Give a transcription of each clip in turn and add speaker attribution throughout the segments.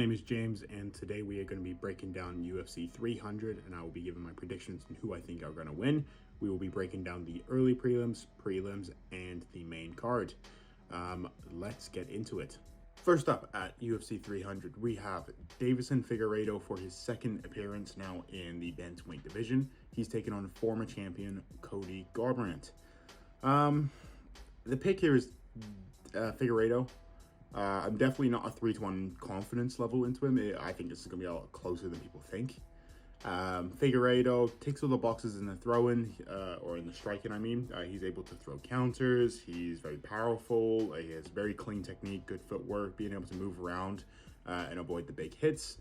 Speaker 1: name is James, and today we are going to be breaking down UFC 300, and I will be giving my predictions on who I think are going to win. We will be breaking down the early prelims, and the main card. Let's get into it. First up at UFC 300, we have Deiveson Figueiredo for his second appearance now in the bantamweight division. He's taken on former champion Cody Garbrandt. The pick here is Figueiredo. I'm definitely not a 3-1 confidence level into him. I think this is going to be a lot closer than people think. Figueiredo ticks all the boxes in the throw-in, or in the striking, I mean. He's able to throw counters. He's very powerful. He has very clean technique, good footwork, being able to move around and avoid the big hits.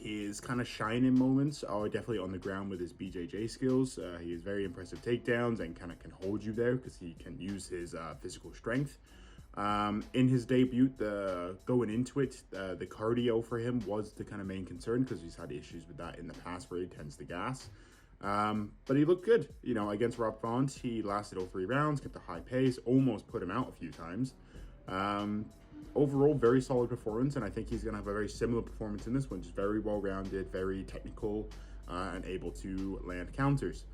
Speaker 1: His kind of shining moments are definitely on the ground with his BJJ skills. He has very impressive takedowns and kind of can hold you there because he can use his physical strength. In his debut, going into it, the cardio for him was the kind of main concern because he's had issues with that in the past where he tends to gas. But he looked good, against Garbrandt. He lasted all 3 rounds, kept a high pace, almost put him out a few times. Overall, very solid performance, and I think he's going to have a very similar performance in this one, just very well-rounded, very technical, and able to land counters.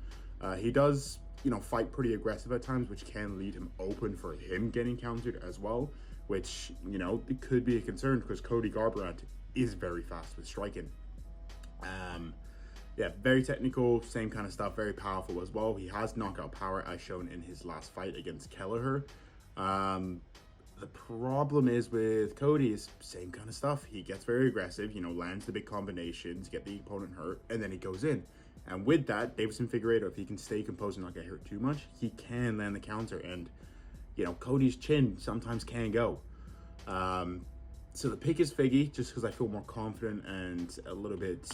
Speaker 1: He does fight pretty aggressive at times, which can lead him open for him getting countered as well, which, it could be a concern because Cody Garbrandt is very fast with striking. Yeah, very technical, same kind of stuff, very powerful as well. He has knockout power as shown in his last fight against Kelleher. The problem is with Cody is same kind of stuff. He gets very aggressive, lands the big combinations, get the opponent hurt, and then he goes in. And with that, Deiveson Figueiredo, if he can stay composed and not get hurt too much, he can land the counter. And, Cody's chin sometimes can go. So the pick is Figgy, just because I feel more confident and a little bit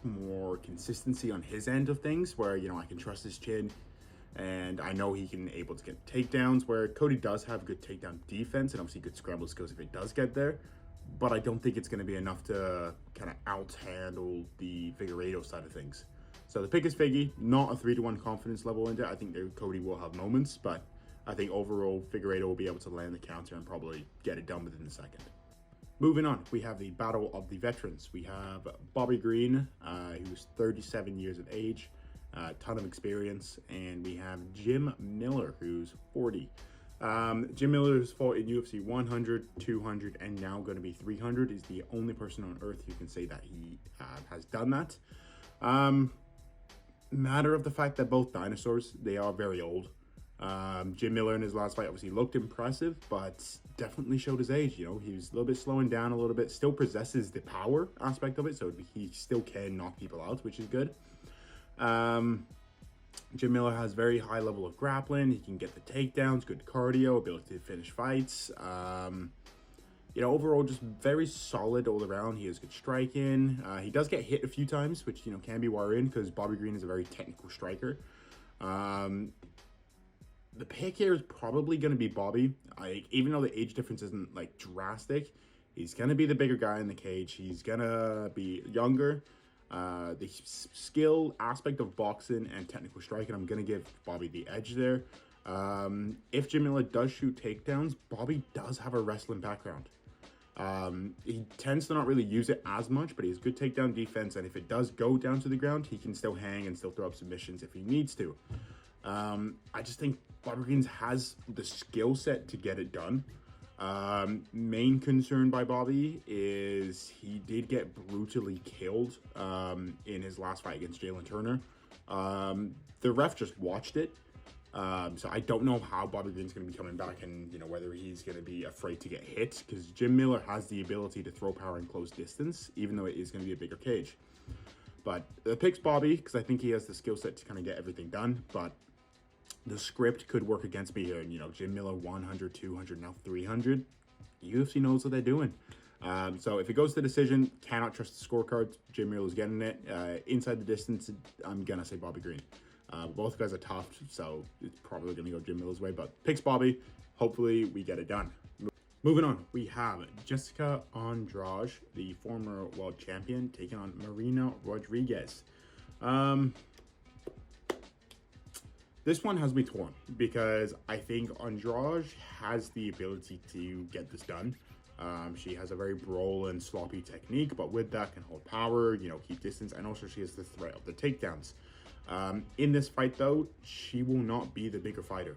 Speaker 1: more consistency on his end of things, where, I can trust his chin. And I know he can able to get takedowns, where Cody does have good takedown defense and obviously good scramble skills if it does get there. But I don't think it's going to be enough to kind of out-handle the Figueiredo side of things. So the pick is Figgy, not a 3-1 confidence level into it. I think that Cody will have moments, but I think overall Figueiredo will be able to land the counter and probably get it done within the second. Moving on, we have the battle of the veterans. We have Bobby Green, who's 37 years of age, a ton of experience, and we have Jim Miller, who's 40. Jim Miller has fought in UFC 100, 200, and now going to be 300. He's the only person on earth who can say that he has done that. Matter of the fact that both dinosaurs, they are very old. Jim Miller in his last fight obviously looked impressive, but definitely showed his age. He was a little bit slowing down a little bit, still possesses the power aspect of it, so he still can knock people out, which is good. Jim Miller has very high level of grappling. He can get the takedowns, good cardio, ability to finish fights. Overall, just very solid all around. He has good striking. He does get hit a few times, which, can be worrying because Bobby Green is a very technical striker. The pick here is probably going to be Bobby. Even though the age difference isn't, drastic, he's going to be the bigger guy in the cage. He's going to be younger. The skill aspect of boxing and technical striking, I'm going to give Bobby the edge there. If Jim Miller does shoot takedowns, Bobby does have a wrestling background. He tends to not really use it as much, but he has good takedown defense, and if it does go down to the ground, he can still hang and still throw up submissions if he needs to. I just think Bobby Green has the skill set to get it done. Main concern by Bobby is he did get brutally killed in his last fight against Jalen Turner. The ref just watched it. So I don't know how Bobby Green's going to be coming back and, whether he's going to be afraid to get hit, because Jim Miller has the ability to throw power in close distance, even though it is going to be a bigger cage. But the pick's Bobby, because I think he has the skill set to kind of get everything done, but the script could work against me here. And, Jim Miller 100, 200, now 300. UFC knows what they're doing. So if it goes to decision, cannot trust the scorecards. Jim Miller's getting it. Inside the distance, I'm going to say Bobby Green. Both guys are tough, so it's probably going to go Jim Miller's way, but picks Bobby. Hopefully we get it done. Moving on, we have Jessica Andrade, the former world champion, taking on Marina Rodriguez. This one has me torn because I think Andrade has the ability to get this done. She has a very brawl and sloppy technique, but with that can hold power, keep distance, and also she has the threat of the takedowns. In this fight, though, she will not be the bigger fighter.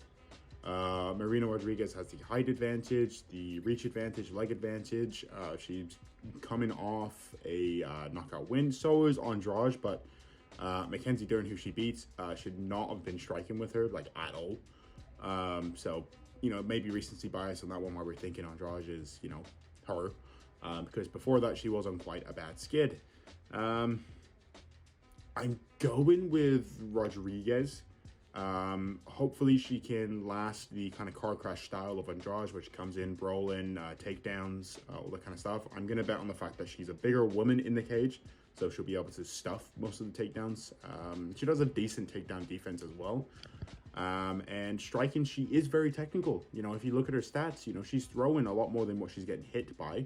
Speaker 1: Marina Rodriguez has the height advantage, the reach advantage, leg advantage. She's coming off a knockout win. So is Andrade, but Mackenzie Dern, who she beats, should not have been striking with her, at all. So, maybe recency bias on that one, why we're thinking Andrade is, her. Because before that, she was on quite a bad skid. I'm going with Rodriguez. Hopefully she can last the kind of car crash style of Andrade, which comes in brawling, takedowns, all that kind of stuff. I'm going to bet on the fact that she's a bigger woman in the cage, so she'll be able to stuff most of the takedowns. She does a decent takedown defense as well. And striking, she is very technical. If you look at her stats, she's throwing a lot more than what she's getting hit by.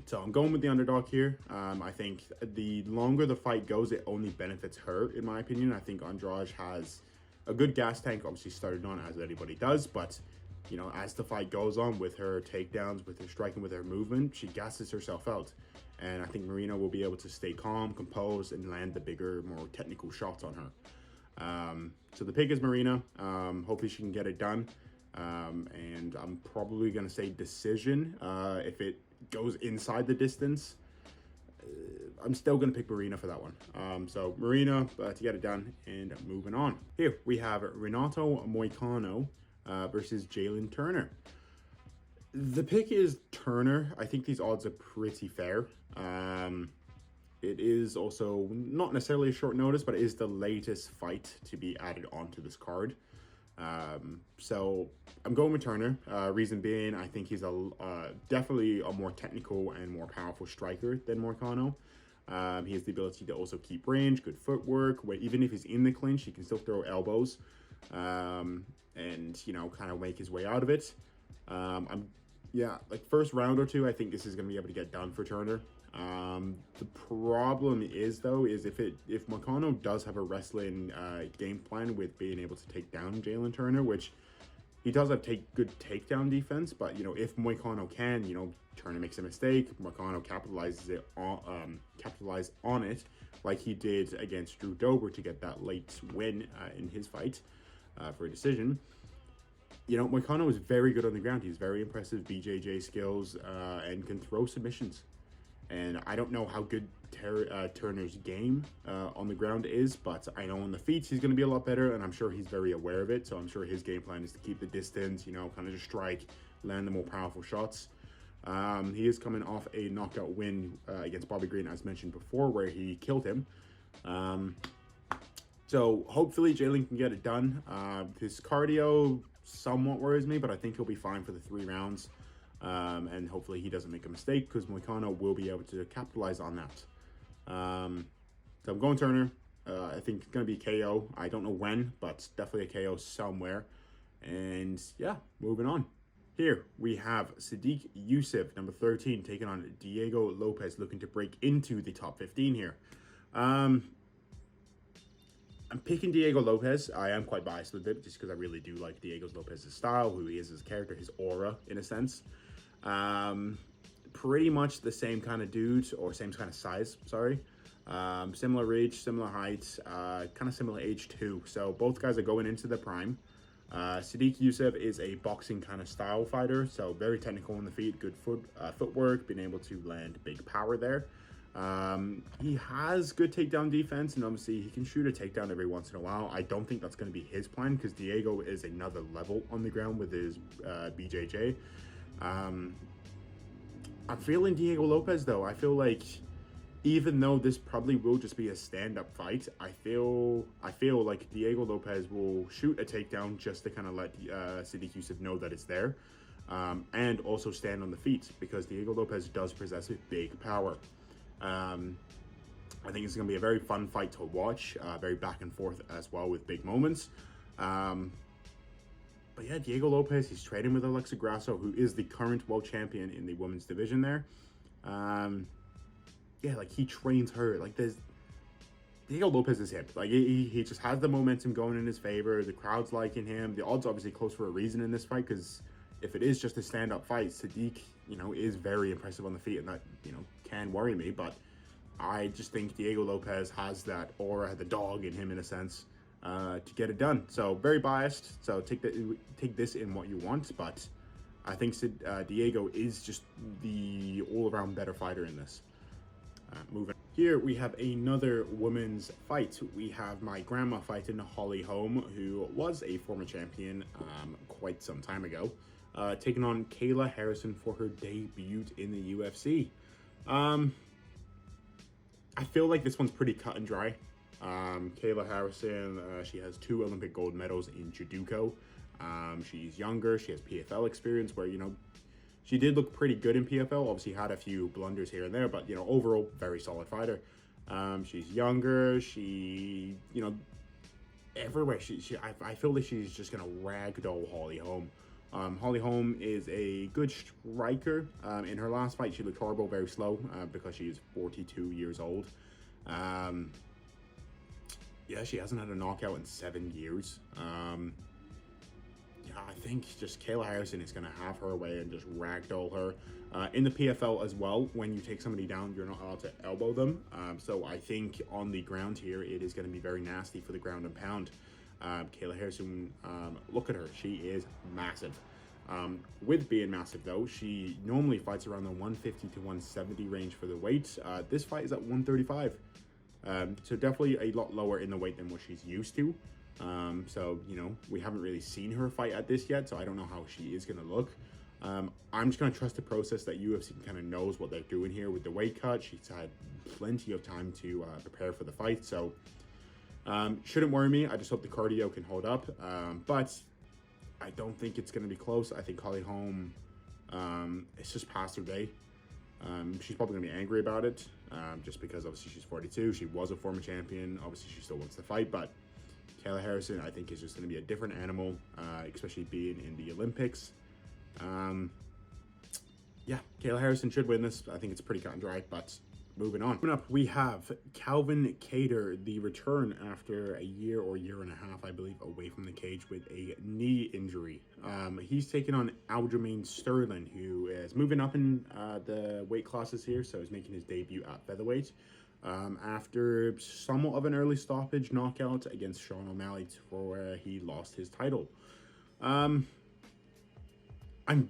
Speaker 1: So I'm going with the underdog here. I think the longer the fight goes, it only benefits her, in my opinion. I think Andrade has a good gas tank, obviously started on as anybody does, but as the fight goes on with her takedowns, with her striking, with her movement, she gasses herself out. And I think Marina will be able to stay calm, composed, and land the bigger, more technical shots on her. So the pick is Marina. Hopefully she can get it done. And I'm probably going to say decision. If it goes inside the distance, I'm still going to pick Marina for that one. So Marina to get it done, and moving on. Here we have Renato Moicano versus Jalen Turner. The pick is Turner. I think these odds are pretty fair. It is also not necessarily a short notice, but it is the latest fight to be added onto this card. So I'm going with Turner. Reason being, I think he's definitely a more technical and more powerful striker than Moicano. He has the ability to also keep range, good footwork, where even if he's in the clinch, he can still throw elbows, and kind of make his way out of it. First round or two, I think this is going to be able to get done for Turner. The problem is, though, is if Moicano does have a wrestling game plan with being able to take down Jalen Turner, which he does have good takedown defense, but if Moicano can, Turner makes a mistake, Moicano capitalize on it like he did against Drew Dober to get that late win in his fight for a decision. Moicano is very good on the ground. He's very impressive BJJ skills and can throw submissions. And I don't know how good Turner's game on the ground is, but I know on the feet he's going to be a lot better, and I'm sure he's very aware of it. So I'm sure his game plan is to keep the distance, kind of just strike, land the more powerful shots. He is coming off a knockout win against Bobby Green, as mentioned before, where he killed him. So hopefully Jalen can get it done. His cardio somewhat worries me, but I think he'll be fine for the 3 rounds. And hopefully he doesn't make a mistake, because Moicano will be able to capitalize on that. So I'm going Turner. I think it's going to be KO. I don't know when, but definitely a KO somewhere. And yeah, moving on. Here we have Sadiq Yusuff, number 13, taking on Diego Lopez, looking to break into the top 15 here. I'm picking Diego Lopez. I am quite biased with it, just because I really do like Diego Lopez's style, who he is as a character, his aura, in a sense. Pretty much the same kind of dude, or same kind of size, sorry. Similar reach, similar height, kind of similar age too. So both guys are going into the prime. Sadiq Yusuff is a boxing kind of style fighter, so very technical on the feet, good footwork, being able to land big power there. He has good takedown defense, and obviously he can shoot a takedown every once in a while. I don't think that's going to be his plan, because Diego is another level on the ground with his BJJ. I'm feeling Diego Lopez, though. I feel like even though this probably will just be a stand-up fight, I feel like Diego Lopez will shoot a takedown just to kind of let Sadiq Yusuff know that it's there, and also stand on the feet, because Diego Lopez does possess a big power. I think it's going to be a very fun fight to watch, very back and forth as well, with big moments. But yeah, Diego Lopez, he's training with Alexa Grasso, who is the current world champion in the women's division there. Yeah, like he trains her. Like Diego Lopez is hip. Like he just has the momentum going in his favor. The crowd's liking him. The odds obviously close for a reason in this fight, because if it is just a stand-up fight, Sadiq, is very impressive on the feet, and that, can worry me. But I just think Diego Lopez has that aura, the dog in him, in a sense, to get it done. So very biased. So take this in what you want, but I think Diego is just the all-around better fighter in this. Moving here, we have another women's fight. We have my grandma fighting Holly Holm, who was a former champion quite some time ago, taking on Kayla Harrison for her debut in the UFC. I feel like this one's pretty cut and dry. Kayla Harrison, she has 2 Olympic gold medals in judoka. She's younger. She has PFL experience where, she did look pretty good in PFL. Obviously had a few blunders here and there, but, overall, very solid fighter. She's younger. She, everywhere. I feel like she's just going to ragdoll Holly Holm. Holly Holm is a good striker. In her last fight, she looked horrible, very slow, because she is 42 years old. Yeah, she hasn't had a knockout in 7 years. Yeah, I think just Kayla Harrison is going to have her way and just ragdoll her. In the PFL as well, when you take somebody down, you're not allowed to elbow them. So I think on the ground here, it is going to be very nasty for the ground and pound. Kayla Harrison, look at her. She is massive. With being massive, though, she normally fights around the 150 to 170 range for the weight. This fight is at 135. So definitely a lot lower in the weight than what she's used to. So, we haven't really seen her fight at this yet, so I don't know how she is going to look. I'm just going to trust the process that UFC kind of knows what they're doing here with the weight cut. She's had plenty of time to prepare for the fight, so shouldn't worry me. I just hope the cardio can hold up, but I don't think it's going to be close. I think Holly Holm, it's just past her day. She's probably going to be angry about it, just because obviously she's 42. She was a former champion. Obviously, she still wants to fight, but Kayla Harrison, I think, is just going to be a different animal, especially being in the Olympics. Yeah, Kayla Harrison should win this. I think it's pretty cut and dry, but moving on. Coming up, we have Calvin Kattar, the return after a year or year and a half, I believe, away from the cage with a knee injury. He's taking on Aljamain Sterling, who is moving up in the weight classes here, so he's making his debut at featherweight. After somewhat of an early stoppage knockout against Sean O'Malley, where he lost his title. I'm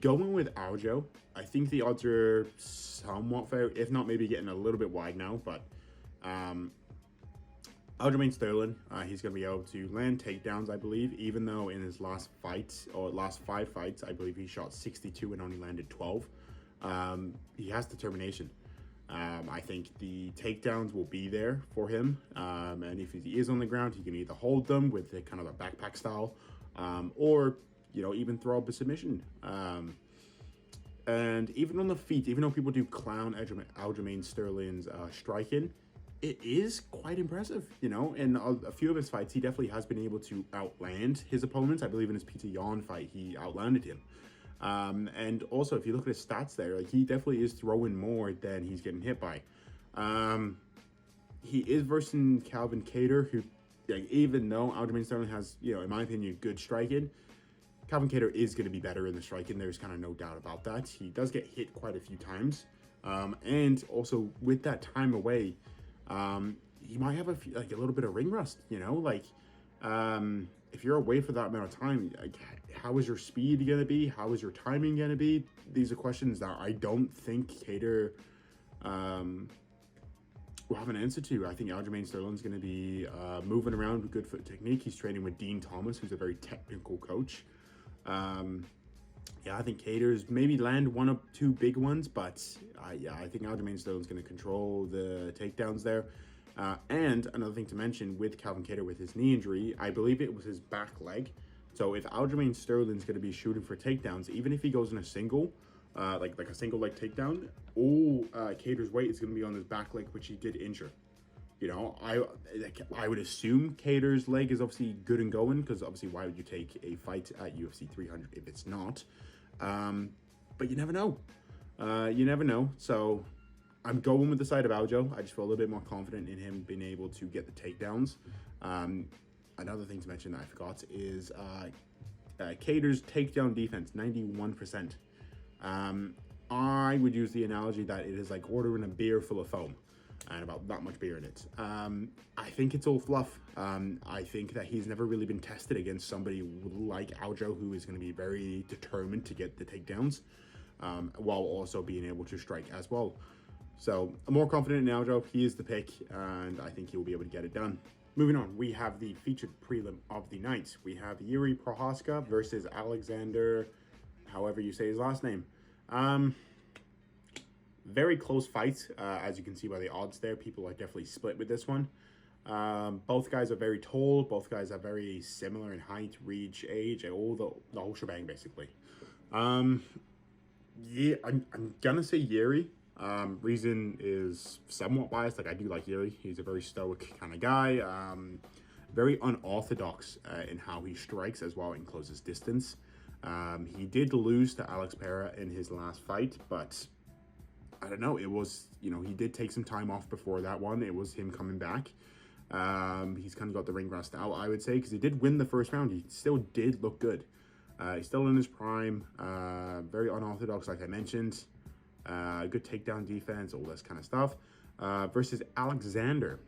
Speaker 1: going with Aljo. I think the odds are somewhat fair, if not maybe getting a little bit wide now, but Aljamain Sterling, he's going to be able to land takedowns, I believe, even though in his last 5 fights, I believe he shot 62 and only landed 12. He has determination. I think the takedowns will be there for him, and if he is on the ground, he can either hold them with the kind of a backpack style, or even throw up a submission. And even on the feet, even though people do clown Aljamain Sterling's striking, it is quite impressive. In a few of his fights, he definitely has been able to outland his opponents. I believe in his Peter Yan fight, he outlanded him. And also, if you look at his stats there, he definitely is throwing more than he's getting hit by. He is versing Calvin Kattar, who, even though Aljamain Sterling has, in my opinion, good striking, Calvin Kattar is going to be better in the striking. There's kind of no doubt about that. He does get hit quite a few times. And also, with that time away, he might have a little bit of ring rust, if you're away for that amount of time, how is your speed going to be? How is your timing going to be? These are questions that I don't think Kattar will have an answer to. I think Aljamain Sterling's going to be moving around with good foot technique. He's training with Dean Thomas, who's a very technical coach. Yeah, I think Kattar's maybe land 1 or 2 big ones, but yeah, I think Aljamain Sterling's going to control the takedowns there. And another thing to mention with Calvin Kattar with his knee injury, I believe it was his back leg. So if Aljamain Sterling's going to be shooting for takedowns, even if he goes in a single, like a single leg takedown, all Kattar's weight is going to be on his back leg, which he did injure. I would assume Kattar's leg is obviously good and going, because obviously why would you take a fight at UFC 300 if it's not? But you never know. So I'm going with the side of Aljo. I just feel a little bit more confident in him being able to get the takedowns. Another thing to mention that I forgot is Kattar's takedown defense, 91%. I would use the analogy that it is like ordering a beer full of foam and about that much beer in it. I think it's all fluff. I think that he's never really been tested against somebody like Aljo, who is going to be very determined to get the takedowns, while also being able to strike as well. So I'm more confident in Aljo. He is the pick, and I think he will be able to get it done. Moving on, we have the featured prelim of the night. We have Yuri Prochazka versus Alexander, however you say his last name. Very close fight, as you can see by the odds there. People are definitely split with this one. Both guys are very tall. Both guys are very similar in height, reach, age, and all the whole shebang, basically. Yeah, I'm gonna say Yuri. Reason is somewhat biased. Like, I do like Yuri. He's a very stoic kind of guy. Very unorthodox in how he strikes as well in closest distance. He did lose to Alex Pereira in his last fight, but I don't know. It was, he did take some time off before that one. It was him coming back. He's kind of got the ring rust out, I would say, because he did win the first round. He still did look good. He's still in his prime. Very unorthodox, like I mentioned. Good takedown defense, all this kind of stuff. Versus Alexander.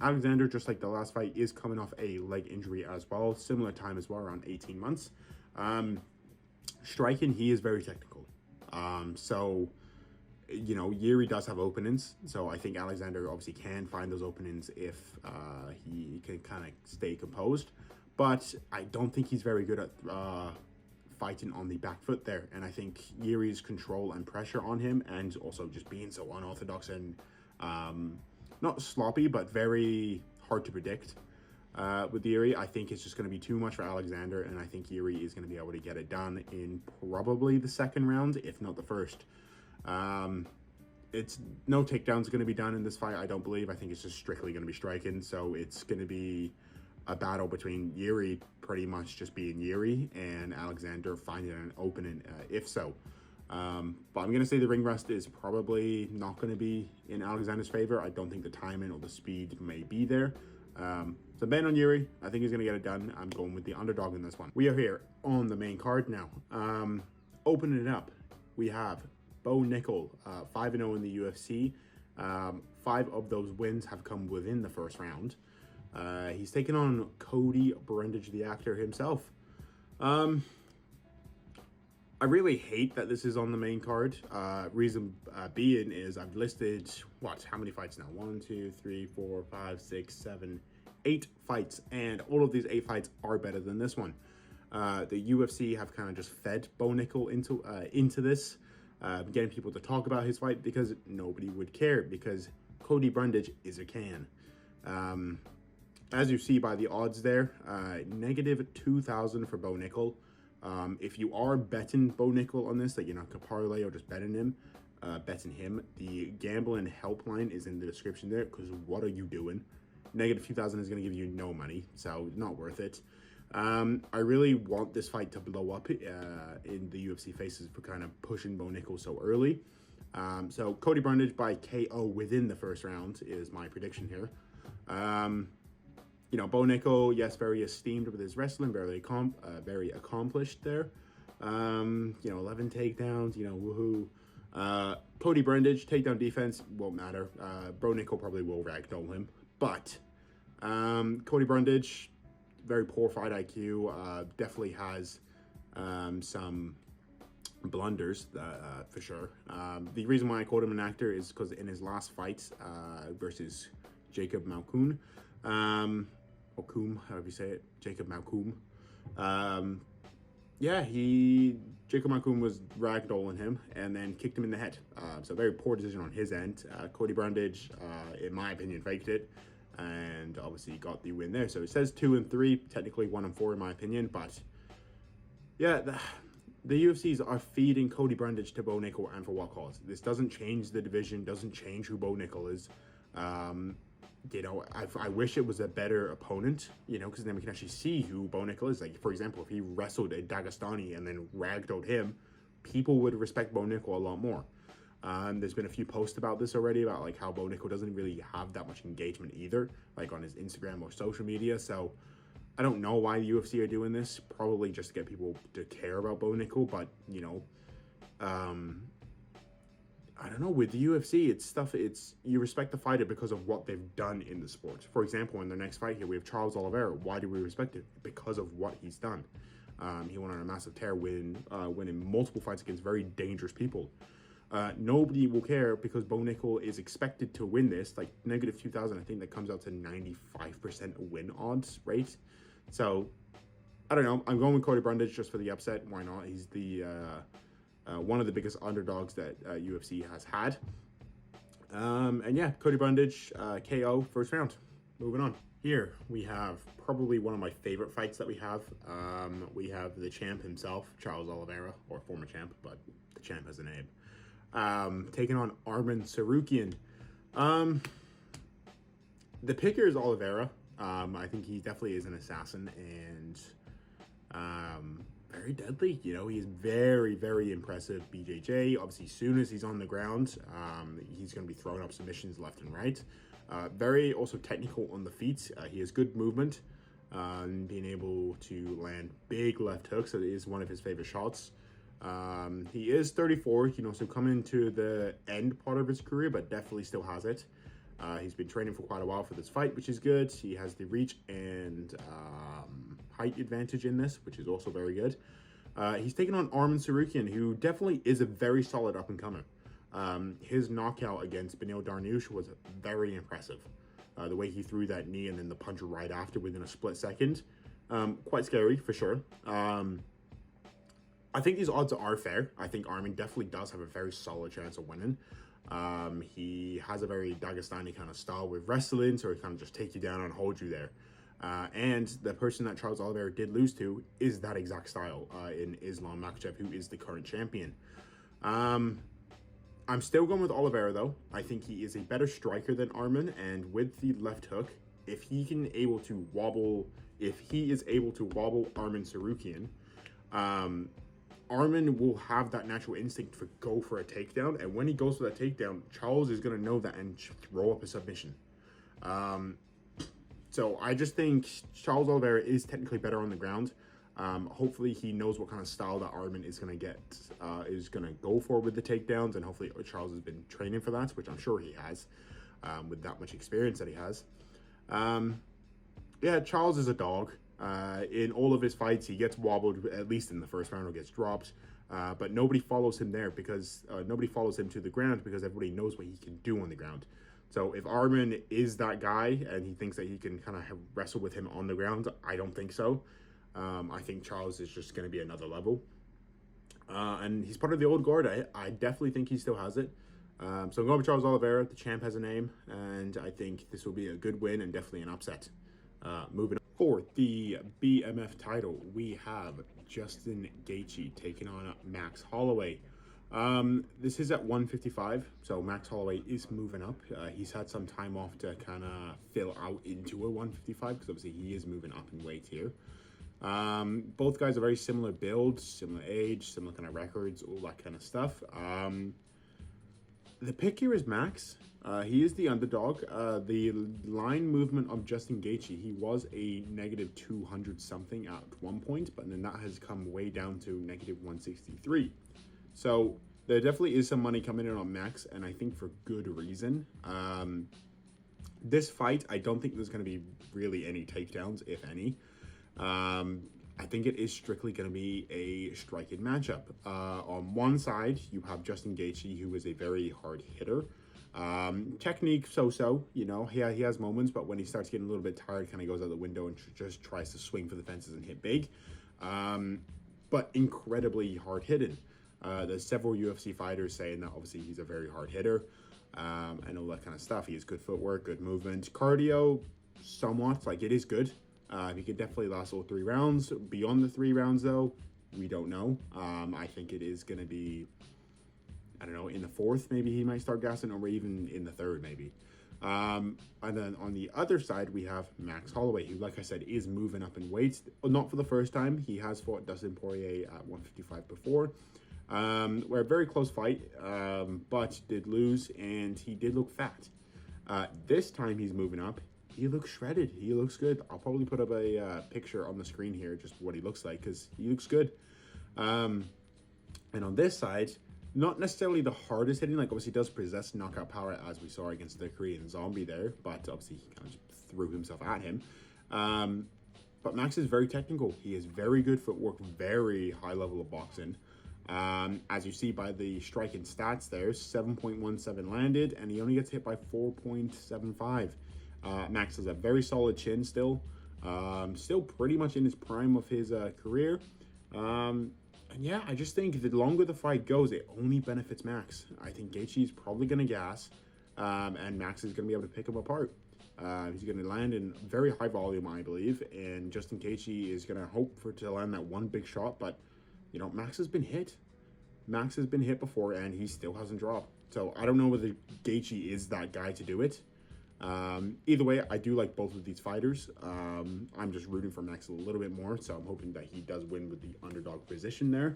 Speaker 1: Alexander, just like the last fight, is coming off a leg injury as well. Similar time as well, around 18 months. Striking, he is very technical. So, Yuri does have openings. So I think Alexander obviously can find those openings if he can kind of stay composed. But I don't think he's very good at fighting on the back foot there. And I think Yuri's control and pressure on him, and also just being so unorthodox and not sloppy, but very hard to predict with Yuri, I think it's just going to be too much for Alexander. And I think Yuri is going to be able to get it done in probably the second round, if not the first. It's no takedowns going to be done in this fight, I don't believe. I think it's just strictly going to be striking. So it's going to be a battle between Yuri pretty much just being Yuri and Alexander finding an opening, if so. But I'm going to say the ring rust is probably not going to be in Alexander's favor. I don't think the timing or the speed may be there. So Ben on Yuri, I think he's going to get it done. I'm going with the underdog in this one. We are here on the main card now. Opening it up, we have Bo Nickal, 5-0 in the UFC. 5 of those wins have come within the first round. He's taken on Cody Brundage, the actor himself. I really hate that this is on the main card. Reason being is I've listed, how many fights now? 1, 2, 3, 4, 5, 6, 7, 8 fights. And all of these 8 fights are better than this one. The UFC have kind of just fed Bo Nickal into this. Getting people to talk about his fight because nobody would care, because Cody Brundage is a can. As you see by the odds there, negative 2,000 for Bo Nickal. If you are betting Bo Nickal on this, like you're not going to parlay or just betting him, the gambling helpline is in the description there, because what are you doing? Negative 2,000 is going to give you no money, so not worth it. I really want this fight to blow up in the UFC faces for kind of pushing Bo Nickal so early. So Cody Brundage by KO within the first round is my prediction here. Bo Nickal, yes, very esteemed with his wrestling, very accomplished there. 11 takedowns, woohoo. Cody Brundage, takedown defense, won't matter. Bo Nickal probably will ragdoll him. But Cody Brundage, very poor fight IQ, definitely has some blunders for sure. The reason why I called him an actor is because in his last fight versus Jacob Malkoun, however you say it, Jacob Malkoun, Jacob Malkoun was ragdolling him and then kicked him in the head. So very poor decision on his end. Cody Brundage, in my opinion, faked it and obviously got the win there. So it says 2-3, technically 1-4 in my opinion, but yeah, the UFCs are feeding Cody Brundage to Bo Nickal, and for what cause? This doesn't change the division, doesn't change who Bo Nickal is. I wish it was a better opponent, because then we can actually see who Bo Nickal is. Like, for example, if he wrestled a Dagestani and then ragdolled him, people would respect Bo Nickal a lot more. There's been a few posts about this already, about like how Bo Nickal doesn't really have that much engagement either, like on his Instagram or social media. So I don't know why the UFC are doing this. Probably just to get people to care about Bo Nickal, but you know, I don't know. With the UFC, it's stuff. It's you respect the fighter because of what they've done in the sport. For example, in their next fight here, we have Charles Oliveira. Why do we respect it? Because of what he's done. He went on a massive tear, winning multiple fights against very dangerous people. Nobody will care because Bo Nickal is expected to win this, like negative 2,000. I think that comes out to 95% win odds, right? So I don't know. I'm going with Cody Brundage just for the upset. Why not? He's the one of the biggest underdogs that UFC has had. And yeah, Cody Brundage, KO, first round. Moving on. Here we have probably one of my favorite fights that we have. We have the champ himself, Charles Oliveira, or former champ, but the champ has a name. Taking on Arman Tsarukyan. The pick here is Oliveira. I think he definitely is an assassin and very deadly. You know, he's very, very impressive BJJ. Obviously, as soon as he's on the ground, he's going to be throwing up submissions left and right. Very also technical on the feet. He has good movement, being able to land big left hooks. That is one of his favorite shots. He is 34, you know, so coming to the end part of his career, but definitely still has it. He's been training for quite a while for this fight, which is good. He has the reach and height advantage in this, which is also very good. He's taking on Arman Tsarukyan, who definitely is a very solid up-and-comer. His knockout against Beneil Dariush was very impressive. The way he threw that knee and then the punch right after within a split second. Quite scary, for sure. I think these odds are fair. I think Arman definitely does have a very solid chance of winning. He has a very Dagestani kind of style with wrestling, so he kind of just take you down and hold you there. And the person that Charles Oliveira did lose to is that exact style in Islam Makhachev, who is the current champion. I'm still going with Oliveira, though. I think he is a better striker than Arman, and with the left hook, if he is able to wobble Arman Tsarukyan, Arman will have that natural instinct to go for a takedown, and when he goes for that takedown, Charles is going to know that and throw up a submission. So I just think Charles Oliveira is technically better on the ground. Hopefully he knows what kind of style that Arman is going to go for with the takedowns, and hopefully Charles has been training for that, which I'm sure he has, with that much experience that he has. Yeah, Charles is a dog. In all of his fights, he gets wobbled, at least in the first round, or gets dropped. But nobody follows him there because nobody follows him to the ground because everybody knows what he can do on the ground. So if Arman is that guy and he thinks that he can kind of wrestle with him on the ground, I don't think so. I think Charles is just going to be another level. And he's part of the old guard. I definitely think he still has it. So I'm going with Charles Oliveira. The champ has a name, and I think this will be a good win and definitely an upset. Moving on. For the BMF title, we have Justin Gaethje taking on Max Holloway. This is at 155, so Max Holloway is moving up. He's had some time off to kind of fill out into a 155 because obviously he is moving up in weight here. Both guys are very similar builds, similar age, similar kind of records, all that kind of stuff. The pick here is Max. He is the underdog. The line movement of Justin Gaethje, he was a negative 200 something at one point, but then that has come way down to negative 163. So there definitely is some money coming in on Max, and I think for good reason. This fight, I don't think there's going to be really any takedowns, if any. I think it is strictly going to be a striking matchup. On one side, you have Justin Gaethje, who is a very hard hitter. Technique so-so, you know, he has moments, but when he starts getting a little bit tired, kind of goes out the window and just tries to swing for the fences and hit big. But incredibly hard-hitting. There's several UFC fighters saying that obviously he's a very hard hitter and all that kind of stuff. He has good footwork, good movement. Cardio, somewhat, like it is good. He could definitely last all 3 rounds. Beyond the 3 rounds, though, we don't know. I think it is going to be, I don't know, in the 4th, maybe he might start gassing, or even in the 3rd, maybe. And then on the other side, we have Max Holloway, who, like I said, is moving up in weight. Not for the first time. He has fought Dustin Poirier at 155 before. Were a very close fight, but did lose, and he did look fat. This time he's moving up. he looks shredded. He looks good. I'll probably put up a picture on the screen here, just what he looks like, because he looks good. And on this side, not necessarily the hardest hitting, like obviously does possess knockout power as we saw against the Korean Zombie there, but obviously he kind of just threw himself at him. But Max is very technical. He has very good footwork, very high level of boxing. As you see by the striking stats there, 7.17 landed, and he only gets hit by 4.75. Max has a very solid chin still. Still pretty much in his prime of his career. And yeah, I just think the longer the fight goes, it only benefits Max. I think Gaethje is probably going to gas, and Max is going to be able to pick him apart. He's going to land in very high volume, I believe, and Justin Gaethje is going to hope to land that one big shot, but, you know, Max has been hit. Max has been hit before, and he still hasn't dropped. So I don't know whether Gaethje is that guy to do it. Either way, I do like both of these fighters. I'm just rooting for Max a little bit more, so I'm hoping that he does win with the underdog position there.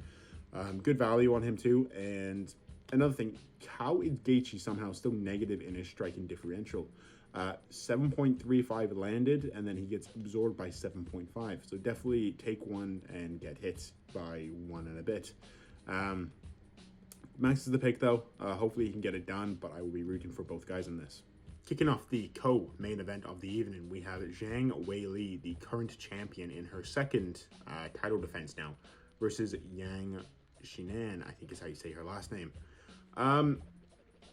Speaker 1: Good value on him too. And another thing, how is Gaethje somehow still negative in his striking differential? 7.35 landed, and then he gets absorbed by 7.5. So definitely take one and get hit by one and a bit. Max is the pick though. Hopefully he can get it done, but I will be rooting for both guys in this. Kicking off the co-main event of the evening, we have Zhang Weili, the current champion in her second title defense now, versus Yang Xiaonan, I think is how you say her last name.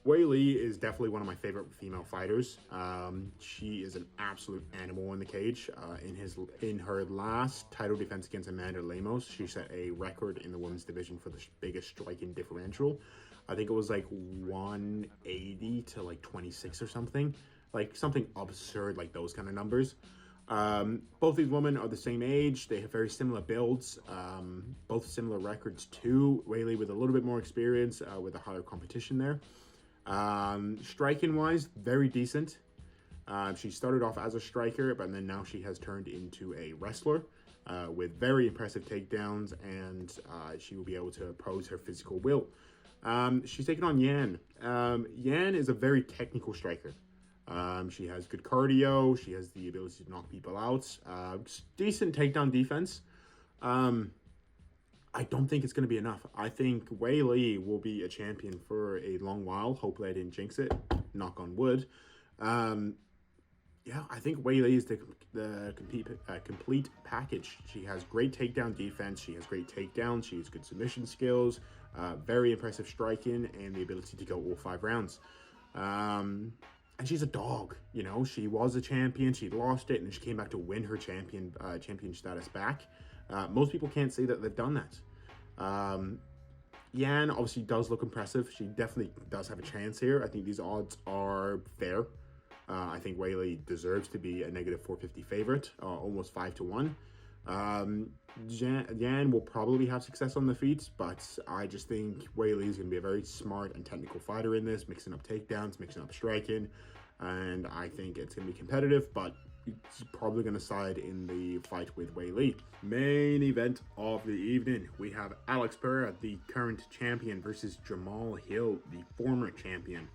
Speaker 1: Weili is definitely one of my favorite female fighters. She is an absolute animal in the cage. In her last title defense against Amanda Lemos, she set a record in the women's division for the biggest striking differential. I think it was like 180 to like 26 or something. Like something absurd, like those kind of numbers. Both these women are the same age. They have very similar builds. Both similar records too. Weili with a little bit more experience, with a higher competition there. Striking wise, very decent. She started off as a striker, but then now she has turned into a wrestler with very impressive takedowns, and she will be able to oppose her physical will. She's taking on Yan. Yan is a very technical striker. She has good cardio. She has the ability to knock people out. Decent takedown defense. I don't think it's going to be enough. I think Weili will be a champion for a long while. Hopefully I didn't jinx it. Knock on wood. Yeah, I think Weili is the complete package. She has great takedown defense. She has great takedowns. She has good submission skills. Very impressive striking and the ability to go all 5 rounds. And she's a dog, you know. She was a champion. She lost it, and she came back to win her champion status back. Most people can't say that they've done that. Yan obviously does look impressive. She definitely does have a chance here. I think these odds are fair. I think Weili deserves to be a negative 450 favorite, almost 5-1. Yan will probably have success on the feet, but I just think Weili is going to be a very smart and technical fighter in this, mixing up takedowns, mixing up striking, and I think it's going to be competitive, but it's probably going to side in the fight with Weili. Main event of the evening, we have Alex Pereira, the current champion, versus Jamal Hill, the former champion.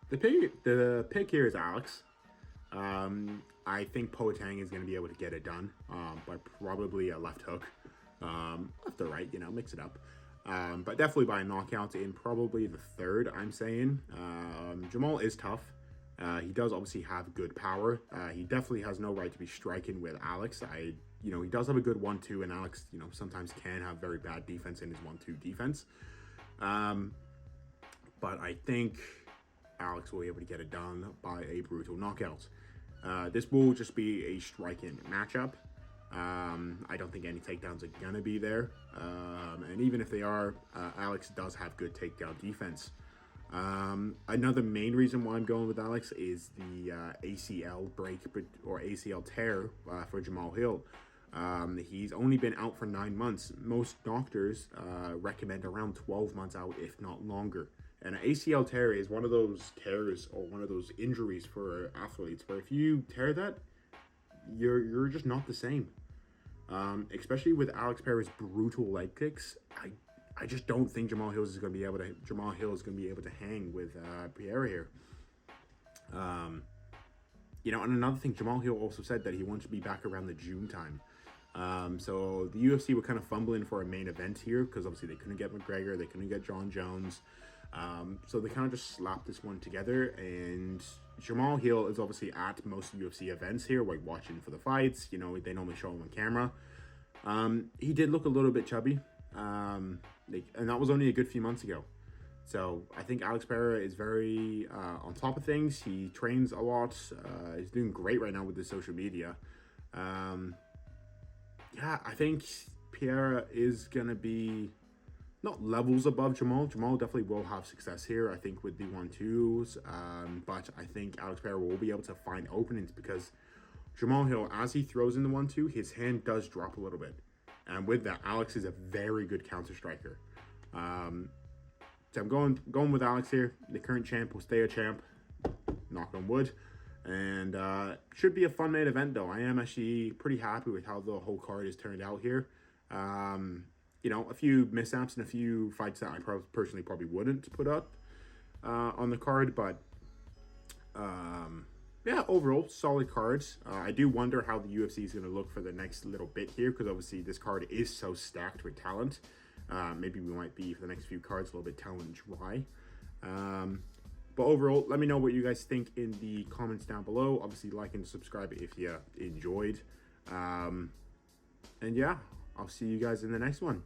Speaker 1: The pick here is Alex. I think Poetang is going to be able to get it done by probably a left hook. Left or right, you know, mix it up. But definitely by a knockout in probably the third, I'm saying. Jamal is tough. He does obviously have good power. He definitely has no right to be striking with Alex. He does have a good 1-2, and Alex, sometimes can have very bad defense in his 1-2 defense. But I think Alex will be able to get it done by a brutal knockout. This will just be a striking matchup. I don't think any takedowns are going to be there. And even if they are, Alex does have good takedown defense. Another main reason why I'm going with Alex is the ACL break or ACL tear for Jamal Hill. He's only been out for 9 months. Most doctors recommend around 12 months out, if not longer. And an ACL tear is one of those tears or one of those injuries for athletes where if you tear that, you're just not the same. Especially with Alex Pereira's brutal leg kicks, I just don't think Jamal Hill is going to be able to hang with Pereira here. You know, and another thing, Jamal Hill also said that he wants to be back around the June time. So the UFC were kind of fumbling for a main event here because obviously they couldn't get McGregor, they couldn't get John Jones. So they kind of just slapped this one together, and Jamal Hill is obviously at most UFC events here, like watching for the fights. You know, they normally show him on camera. He did look a little bit chubby, and that was only a good few months ago. So I think Alex Pereira is very on top of things. He trains a lot. He's doing great right now with his social media. Yeah, I think Pereira is going to be not levels above Jamal. Jamal definitely will have success here, I think, with the 1-2s. But I think Alex Pereira will be able to find openings because Jamal Hill, as he throws in the 1-2, his hand does drop a little bit. And with that, Alex is a very good counter striker. So I'm going with Alex here. The current champ will stay a champ. Knock on wood. And should be a fun main event, though. I am actually pretty happy with how the whole card has turned out here. You know, a few mishaps and a few fights that I personally probably wouldn't put up on the card. But, yeah, overall, solid cards. I do wonder how the UFC is going to look for the next little bit here because, obviously, this card is so stacked with talent. Maybe we might be, for the next few cards, a little bit talent dry. But overall, let me know what you guys think in the comments down below. Obviously, like and subscribe if you enjoyed. And yeah, I'll see you guys in the next one.